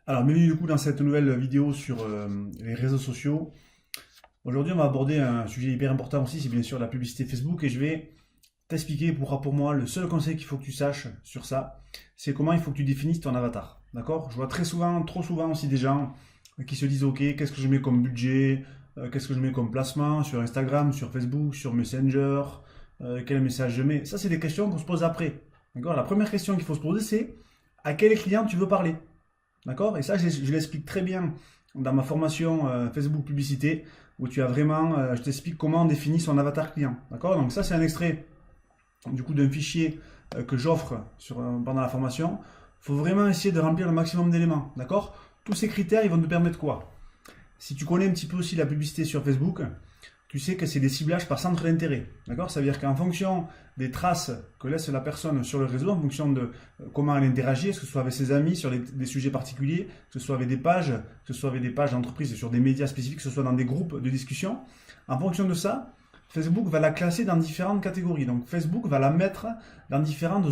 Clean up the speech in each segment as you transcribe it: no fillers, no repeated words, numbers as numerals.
Alors, bienvenue du coup dans cette nouvelle vidéo sur les réseaux sociaux. Aujourd'hui, on va aborder un sujet hyper important aussi, c'est bien sûr la publicité Facebook et je vais t'expliquer pour moi le seul conseil qu'il faut que tu saches sur ça, c'est comment il faut que tu définisses ton avatar. D'accord? Je vois très souvent, trop souvent aussi des gens qui se disent ok, qu'est-ce que je mets comme budget, qu'est-ce que je mets comme placement sur Instagram, sur Facebook, sur Messenger, quel message je mets. Ça, c'est des questions qu'on se pose après. D'accord? La première question qu'il faut se poser, c'est à quel client tu veux parler. D'accord? Et ça, je l'explique très bien dans ma formation Facebook Publicité, où tu as vraiment, je t'explique comment on définit son avatar client. D'accord? Donc ça, c'est un extrait du coup d'un fichier que j'offre pendant la formation. Il faut vraiment essayer de remplir le maximum d'éléments. D'accord? Tous ces critères, ils vont te permettre quoi? Si tu connais un petit peu aussi la publicité sur Facebook, tu sais que c'est des ciblages par centre d'intérêt. D'accord? Ça veut dire qu'en fonction des traces que laisse la personne sur le réseau, en fonction de comment elle interagit, que ce soit avec ses amis sur des sujets particuliers, que ce soit avec des pages, que ce soit avec des pages d'entreprise sur des médias spécifiques, que ce soit dans des groupes de discussion, en fonction de ça, Facebook va la classer dans différentes catégories. Donc Facebook va la mettre dans différentes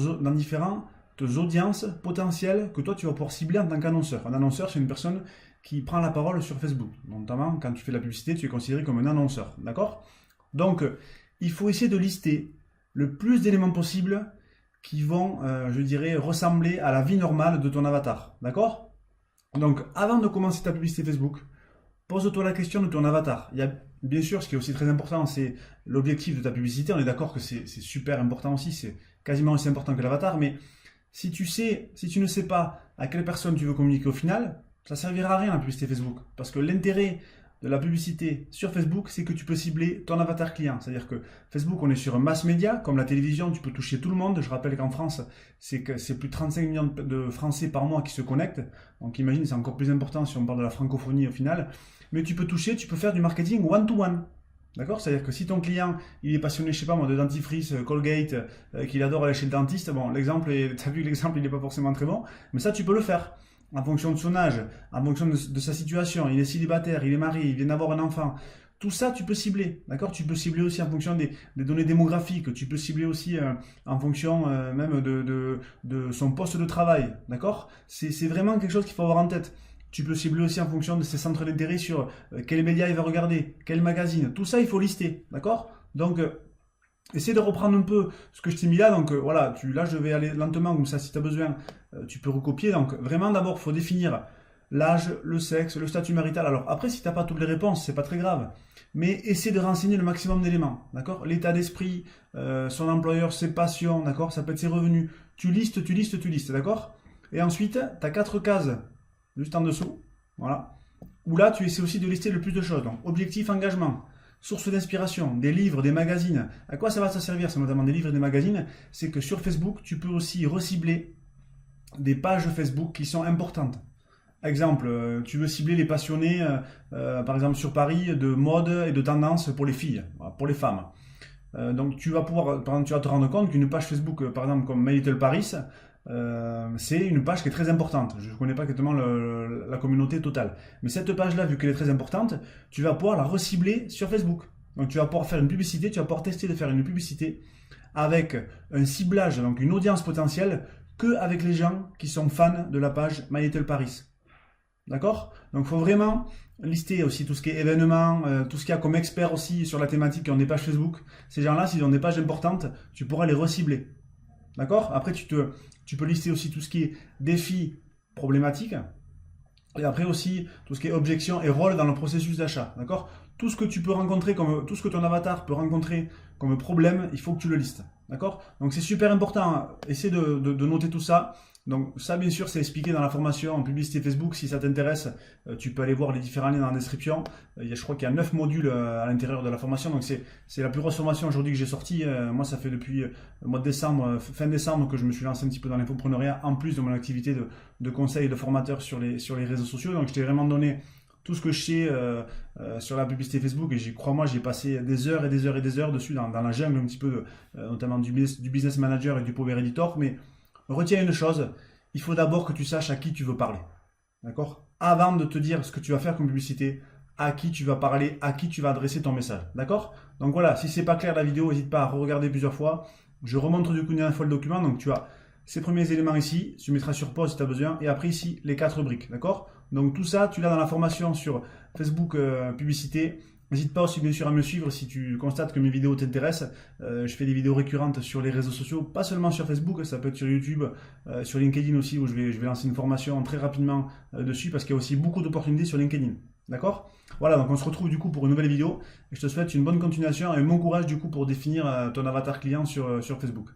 audiences potentielles que toi tu vas pouvoir cibler en tant qu'annonceur. Un annonceur, c'est une personne qui prend la parole sur Facebook. Notamment, quand tu fais de la publicité, tu es considéré comme un annonceur. D'accord? Donc, il faut essayer de lister le plus d'éléments possibles qui vont, je dirais, ressembler à la vie normale de ton avatar. D'accord? Donc, avant de commencer ta publicité Facebook, pose-toi la question de ton avatar. Il y a, bien sûr, ce qui est aussi très important, c'est l'objectif de ta publicité. On est d'accord que c'est super important aussi, c'est quasiment aussi important que l'avatar, mais si tu ne sais pas à quelle personne tu veux communiquer au final, ça servira à rien la publicité Facebook. Parce que l'intérêt de la publicité sur Facebook, c'est que tu peux cibler ton avatar client. C'est-à-dire que Facebook, on est sur un mass média, comme la télévision, tu peux toucher tout le monde. Je rappelle qu'en France, c'est plus de 35 millions de Français par mois qui se connectent. Donc imagine, c'est encore plus important si on parle de la francophonie au final. Mais tu peux toucher, tu peux faire du marketing one-to-one. D'accord? C'est-à-dire que si ton client, il est passionné, je sais pas moi, de dentifrice, Colgate, qu'il adore aller chez le dentiste, bon, t'as vu que l'exemple, il n'est pas forcément très bon, mais ça, tu peux le faire. En fonction de son âge, en fonction de sa situation, il est célibataire, il est marié, il vient d'avoir un enfant. Tout ça, tu peux cibler, d'accord? Tu peux cibler aussi en fonction des données démographiques, tu peux cibler aussi en fonction même de son poste de travail, d'accord? C'est vraiment quelque chose qu'il faut avoir en tête. Tu peux cibler aussi en fonction de ses centres d'intérêt sur quels médias il va regarder, quel magazine. Tout ça, il faut lister, d'accord? Donc, essaie de reprendre un peu ce que je t'ai mis là. Donc, voilà, là, je vais aller lentement, comme ça, si tu as besoin, tu peux recopier. Donc, vraiment, d'abord, il faut définir l'âge, le sexe, le statut marital. Alors, après, si tu n'as pas toutes les réponses, c'est pas très grave. Mais essaie de renseigner le maximum d'éléments, d'accord? L'état d'esprit, son employeur, ses passions, d'accord? Ça peut être ses revenus. Tu listes, d'accord? Et ensuite, tu as 4 cases juste en dessous, voilà, où là tu essaies aussi de lister le plus de choses. Donc objectif, engagement, source d'inspiration, des livres, des magazines. À quoi ça va te servir, c'est notamment des livres et des magazines? C'est que sur Facebook, tu peux aussi recibler des pages Facebook qui sont importantes. Exemple, tu veux cibler les passionnés, par exemple sur Paris, de mode et de tendance pour les filles, voilà, pour les femmes. Donc tu vas pouvoir, par exemple, tu vas te rendre compte qu'une page Facebook, par exemple comme My Little Paris, c'est une page qui est très importante. Je ne connais pas exactement la communauté totale. Mais cette page-là, vu qu'elle est très importante, tu vas pouvoir la recibler sur Facebook. Donc tu vas pouvoir faire une publicité, tu vas pouvoir tester de faire une publicité avec un ciblage, donc une audience potentielle, que avec les gens qui sont fans de la page My Little Paris. D'accord? Donc il faut vraiment lister aussi tout ce qui est événements, tout ce qu'il y a comme experts aussi sur la thématique qui ont des pages Facebook. Ces gens-là, s'ils ont des pages importantes, tu pourras les recibler. D'accord? Après, tu peux lister aussi tout ce qui est défis problématiques. Et après aussi, tout ce qui est objection et rôle dans le processus d'achat. D'accord? Tout ce que tu peux rencontrer, tout ce que ton avatar peut rencontrer comme problème, il faut que tu le listes. D'accord? Donc c'est super important. Hein. Essaie de noter tout ça. Donc ça, bien sûr, c'est expliqué dans la formation en publicité Facebook. Si ça t'intéresse, tu peux aller voir les différents liens dans la description. Je crois qu'il y a 9 modules à l'intérieur de la formation. Donc c'est la plus grosse formation aujourd'hui que j'ai sortie. Moi, ça fait depuis le mois de décembre, fin décembre, que je me suis lancé un petit peu dans l'infopreneuriat, en plus de mon activité de conseil et de formateur sur les réseaux sociaux. Donc je t'ai vraiment donné tout ce que je sais sur la publicité Facebook, et crois-moi, j'ai passé des heures et des heures et des heures dessus dans la jungle un petit peu, notamment du business manager et du power editor. Mais retiens une chose, il faut d'abord que tu saches à qui tu veux parler. D'accord? Avant de te dire ce que tu vas faire comme publicité, à qui tu vas parler, à qui tu vas adresser ton message. D'accord? Donc voilà, si c'est pas clair la vidéo, n'hésite pas à regarder plusieurs fois. Je remonte du coup une fois le document. Donc tu as ces premiers éléments ici, tu mettras sur pause si tu as besoin, et après ici, les 4 briques, d'accord? Donc tout ça, tu l'as dans la formation sur Facebook Publicité. N'hésite pas aussi bien sûr à me suivre si tu constates que mes vidéos t'intéressent. Je fais des vidéos récurrentes sur les réseaux sociaux, pas seulement sur Facebook, ça peut être sur YouTube, sur LinkedIn aussi, où je vais lancer une formation très rapidement dessus, parce qu'il y a aussi beaucoup d'opportunités sur LinkedIn. D'accord? Voilà, donc on se retrouve du coup pour une nouvelle vidéo, et je te souhaite une bonne continuation et un bon courage du coup pour définir ton avatar client sur Facebook.